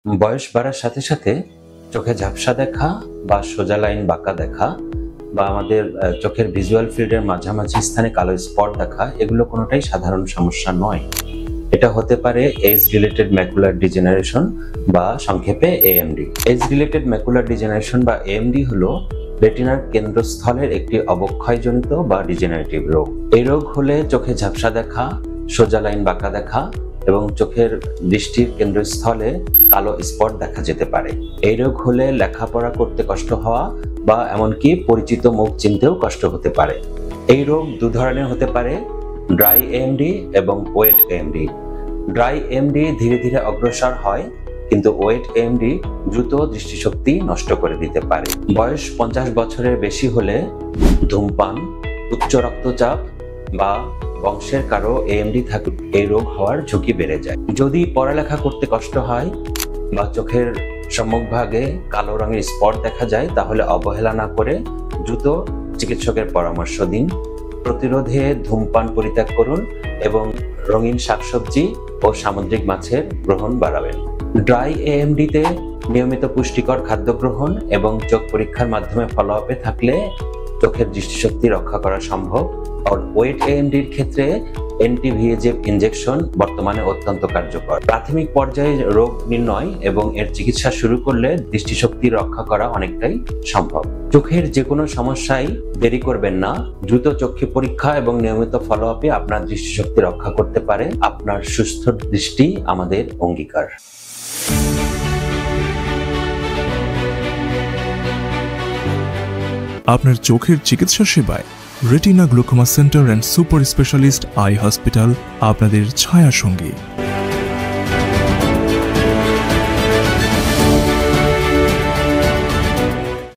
বয়স বাড়ার সাথে সাথে চোখে ঝাপসা দেখা বা সোজা লাইন বাঁকা দেখা বা আমাদের চোখের ভিজুয়াল ফিল্ডের মাঝামাঝি স্থানে কালো স্পট দেখা, এগুলো কোনোটাই সাধারণ সমস্যা নয়। এটা হতে পারে এজ রিলেটেড ম্যাকুলার ডিজেনারেশন বা সংক্ষেপে AMD. Age related macular degeneration বা এএমডি হলো রেটিনার কেন্দ্রস্থলের একটি অবক্ষয়জনিত বা ডিজেনারেটিভ রোগ। এই রোগ হলে চোখে ঝাপসা দেখা, সোজা লাইন বাঁকা দেখা এবং চোখের দৃষ্টির কেন্দ্রস্থলে কালো স্পট দেখা যেতে পারে। এই রোগ হলে লেখাপড়া করতে কষ্ট হওয়া বা এমনকি পরিচিত মুখ চিনতেও কষ্ট হতে পারে। এই রোগ দু ধরনের হতে পারে, ড্রাই এএমডি এবং ওয়েট এএমডি। ড্রাই এএমডি ধীরে ধীরে অগ্রসর হয়, কিন্তু ওয়েট এএমডি দ্রুত দৃষ্টিশক্তি নষ্ট করে দিতে পারে। বয়স 50 বছরের বেশি হলে ধূমপান, উচ্চ রক্তচাপ বা বংশের কারো এএমডি থাকলে এই রোগ হওয়ার ঝুঁকি বেড়ে যায়। যদি পড়ালেখা করতে কষ্ট হয় বা চোখের সম্মুখভাগে কালো রঙের স্পট দেখা যায়, তাহলে অবহেলা না করে দ্রুত চিকিৎসকের পরামর্শ দিন। প্রতিরোধে ধূমপান পরিত্যাগ করুন এবং রঙিন শাকসবজি ও সামুদ্রিক মাছের গ্রহণ বাড়াবেন। ড্রাই এএমডিতে নিয়মিত পুষ্টিকর খাদ্য গ্রহণ এবং চোখ পরীক্ষার মাধ্যমে ফলোআপে থাকলে চোখের দৃষ্টিশক্তি রক্ষা করা সম্ভব। আর ওয়েট এএমডির ক্ষেত্রে অ্যান্টি-ভিএজিএফ ইনজেকশন বর্তমানে অত্যন্ত কার্যকর। প্রাথমিক পর্যায়ে রোগ নির্ণয় এবং এর চিকিৎসা শুরু করলে দৃষ্টিশক্তি রক্ষা করা অনেকটাই সম্ভব। চোখের যে কোনো সমস্যায় দেরি করবেন না। দ্রুত চক্ষু পরীক্ষা এবং নিয়মিত ফলোআপে আপনার দৃষ্টিশক্তি রক্ষা করতে পারে। আপনার সুস্থ দৃষ্টি আমাদের অঙ্গীকার। আপনার চোখের চিকিৎসা সেবায় retina glaucoma centre and super specialist eye hospital আপনাদের ছায়া সঙ্গী।